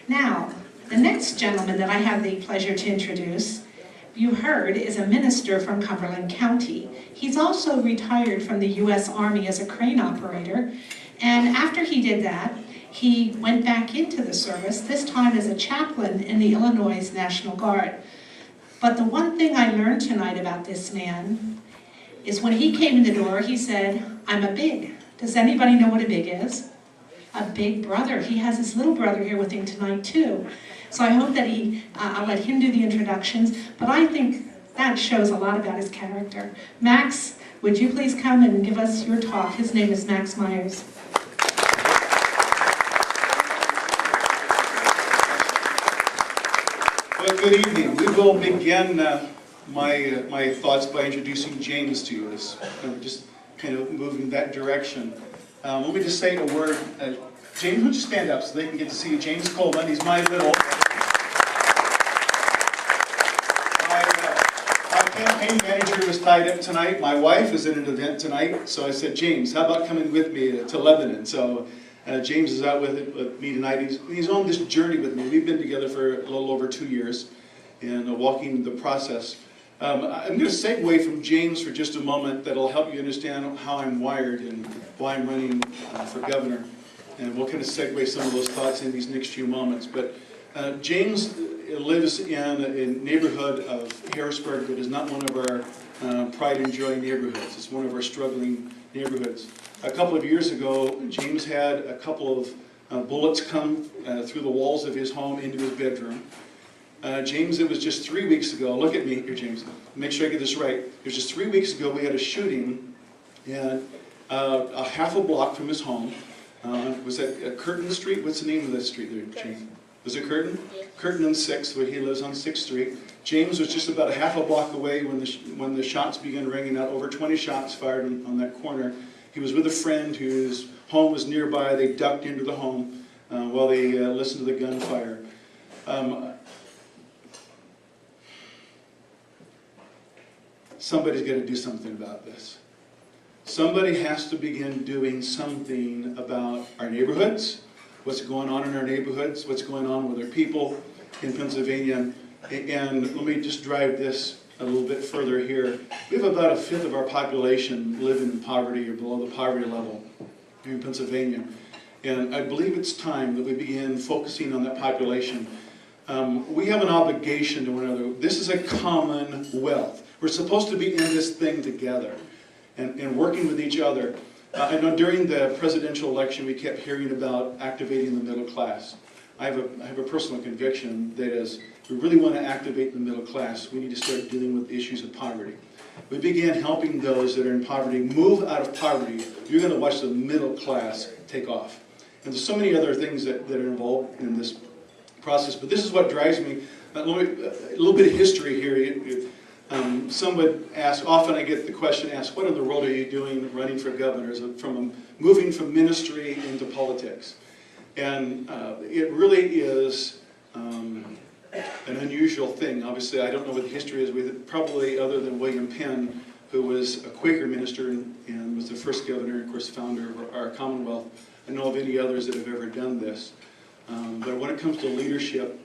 Now, the next gentleman that I have the pleasure to introduce, you heard, is a minister from Cumberland County. He's also retired from the U.S. Army as a crane operator, and after he did that, he went back into the service, this time as a chaplain in the Illinois National Guard. But the one thing I learned tonight about this man is when he came in the door, he said, "I'm a big." Does anybody know what a big is? A big brother. He has his little brother here with him tonight too. So I hope that I'll let him do the introductions, but I think that shows a lot about his character. Max, would you please come and give us your talk? His name is Max Myers. Well, good evening. We will begin my thoughts by introducing James to you. Just kind of moving in that direction. Let me just say a word. James, would you stand up so they can get to see you? James Coleman, he's my campaign manager was tied up tonight. My wife is at an event tonight, so I said, James, how about coming with me to Lebanon? So James is out with me tonight. He's on this journey with me. We've been together for a little over 2 years and walking the process. I'm going to segue from James for just a moment that'll help you understand how I'm wired and why I'm running for governor. And we'll kind of segue some of those thoughts in these next few moments. But James lives in a neighborhood of Harrisburg that is not one of our pride and joy neighborhoods. It's one of our struggling neighborhoods. A couple of years ago, James had a couple of bullets come through the walls of his home into his bedroom. James, it was just 3 weeks ago. Look at me here, James. Make sure I get this right. It was just 3 weeks ago we had a shooting in a half a block from his home. Was that Curtin Street? What's the name of that street there, James? Was it Curtin? Curtin and 6th, where he lives on 6th Street. James was just about a half a block away when the shots began ringing out. Over 20 shots fired on that corner. He was with a friend whose home was nearby. They ducked into the home while they listened to the gunfire. Somebody's got to do something about this. Somebody has to begin doing something about our neighborhoods, what's going on in our neighborhoods, what's going on with our people in Pennsylvania. And let me just drive this a little bit further here. We have about a fifth of our population living in poverty or below the poverty level here in Pennsylvania. And I believe it's time that we begin focusing on that population. We have an obligation to one another. This is a commonwealth. We're supposed to be in this thing together and working with each other. I know during the presidential election we kept hearing about activating the middle class. I have a personal conviction that as we really want to activate the middle class, we need to start dealing with issues of poverty. We began helping those that are in poverty move out of poverty. You're going to watch the middle class take off. And there's so many other things that are involved in this process, but this is what drives me. A little bit of history here. Some would ask, often I get the question asked, what in the world are you doing running for governor? Moving from ministry into politics? And it really is an unusual thing. Obviously, I don't know what the history is with it, probably other than William Penn, who was a Quaker minister and was the first governor, of course, founder of our Commonwealth. I know of any others that have ever done this. But when it comes to leadership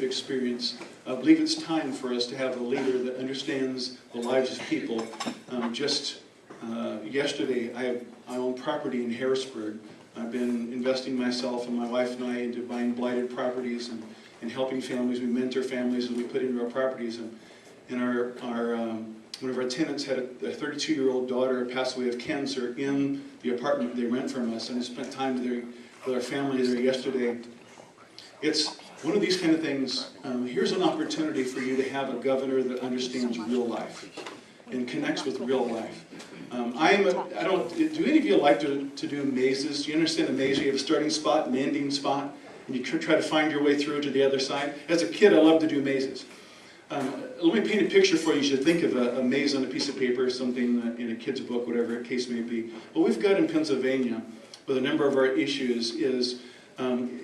experience, I believe it's time for us to have a leader that understands the lives of people. Yesterday, I own property in Harrisburg. I've been investing myself and my wife and I into buying blighted properties and helping families. We mentor families and we put into our properties. And one of our tenants had a 32-year-old daughter pass away of cancer in the apartment they rent from us, and I spent time with our family there yesterday. It's one of these kind of things. Here's an opportunity for you to have a governor that understands real life and connects with real life. Do any of you like to do mazes? Do you understand a maze? You have a starting spot, an ending spot, and you try to find your way through to the other side. As a kid, I loved to do mazes. Let me paint a picture for you. You should think of a maze on a piece of paper, something in a kid's book, whatever the case may be. What we've got in Pennsylvania with a number of our issues is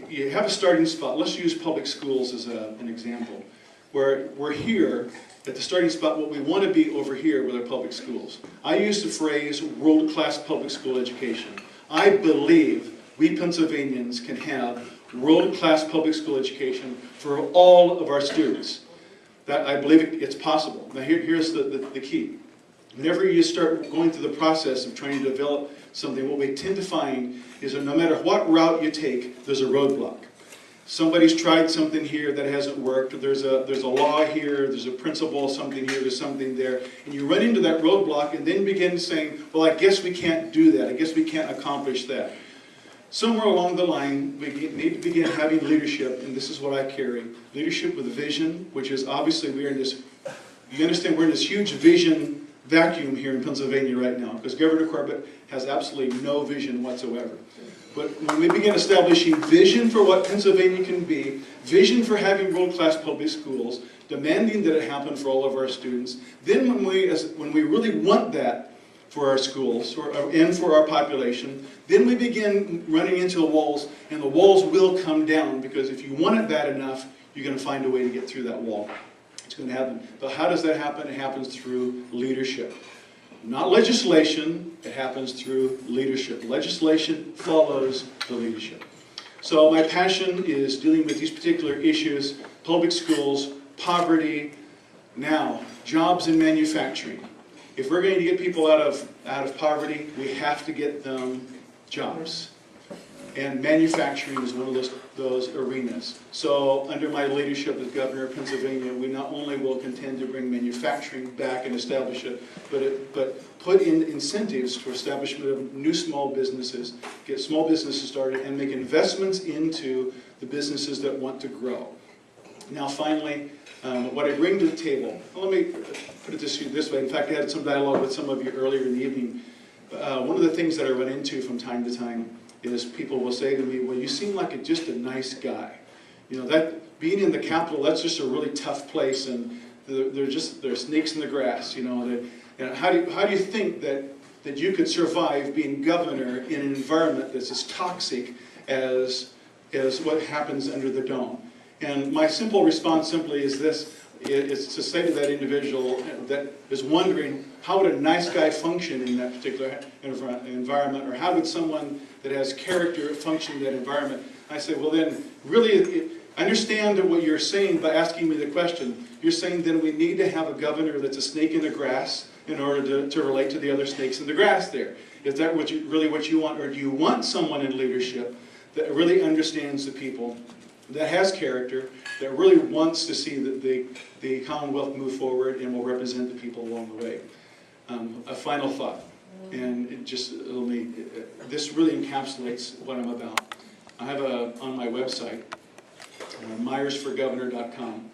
you have a starting spot. Let's use public schools as an example, where we're here at the starting spot, what we want to be over here with our public schools. I use the phrase world-class public school education. I believe we Pennsylvanians can have world-class public school education for all of our students. That I believe it's possible. Now here's the key. Whenever you start going through the process of trying to develop something, what we tend to find is that no matter what route you take, there's a roadblock. Somebody's tried something here that hasn't worked, there's a law here, there's a principle, something here, there's something there, and you run into that roadblock and then begin saying, well, I guess we can't do that, I guess we can't accomplish that. Somewhere along the line, we need to begin having leadership, and this is what I carry. Leadership with vision, which is obviously you understand we're in this huge vision vacuum here in Pennsylvania right now, because Governor Corbett has absolutely no vision whatsoever. But when we begin establishing vision for what Pennsylvania can be, vision for having world-class public schools, demanding that it happen for all of our students, then when we really want that for our schools and for our population, then we begin running into the walls, and the walls will come down, because if you want it bad enough, you're going to find a way to get through that wall. It's going to happen. But how does that happen? It happens through leadership. Not legislation, it happens through leadership. Legislation follows the leadership. So my passion is dealing with these particular issues: public schools, poverty, now jobs in manufacturing. If we're going to get people out of poverty, we have to get them jobs. And manufacturing is one of those arenas. So under my leadership as governor of Pennsylvania, we not only will contend to bring manufacturing back and establish it, but put in incentives for establishment of new small businesses, get small businesses started, and make investments into the businesses that want to grow. Now finally, what I bring to the table, well, let me put it this way. In fact, I had some dialogue with some of you earlier in the evening. One of the things that I run into from time to time is people will say to me, well, you seem like just a nice guy. You know, that being in the Capitol, that's just a really tough place, and there's snakes in the grass, you know. And how do you think that you could survive being governor in an environment that's as toxic as what happens under the dome? And my simple response simply is this. It's to say to that individual that is wondering, how would a nice guy function in that particular environment, or how would someone that has character function in that environment? I say, well then, really understand what you're saying by asking me the question. You're saying then we need to have a governor that's a snake in the grass in order to relate to the other snakes in the grass there. Is that really what you want, or do you want someone in leadership that really understands the people, that has character, that really wants to see the Commonwealth move forward and will represent the people along the way? A final thought, and this really encapsulates what I'm about. I have on my website, myersforgovernor.com.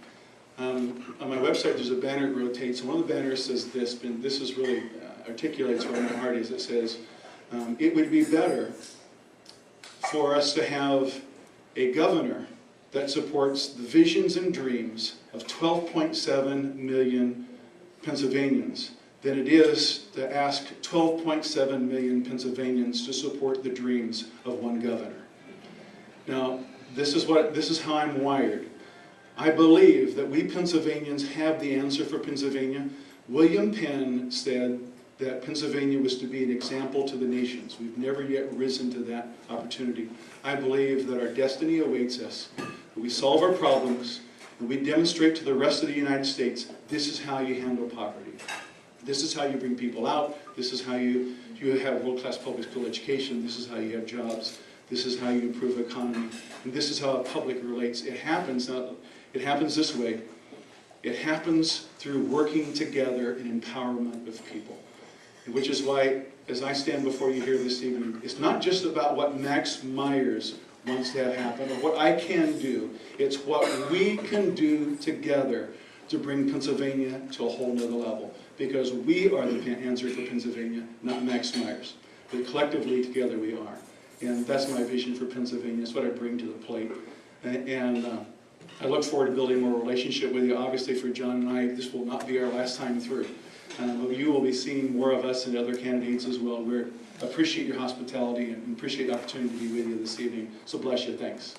On my website there's a banner that rotates, and one of the banners says this, and this is really articulates where my heart is. It says, it would be better for us to have a governor that supports the visions and dreams of 12.7 million Pennsylvanians than it is to ask 12.7 million Pennsylvanians to support the dreams of one governor. Now, this is how I'm wired. I believe that we Pennsylvanians have the answer for Pennsylvania. William Penn said that Pennsylvania was to be an example to the nations. We've never yet risen to that opportunity. I believe that our destiny awaits us. We solve our problems, and we demonstrate to the rest of the United States, this is how you handle poverty. This is how you bring people out. This is how you have world-class public school education. This is how you have jobs. This is how you improve the economy. And this is how the public relates. It happens this way. It happens through working together and empowerment of people. Which is why, as I stand before you here this evening, it's not just about what Max Myers wants to have happen, or what I can do. It's what we can do together to bring Pennsylvania to a whole nother level. Because we are the answer for Pennsylvania, not Max Myers. But collectively, together we are. And that's my vision for Pennsylvania. That's what I bring to the plate. And I look forward to building more relationship with you. Obviously, for John and I, this will not be our last time through. But you will be seeing more of us and other candidates as well. We appreciate your hospitality and appreciate the opportunity to be with you this evening. So bless you. Thanks.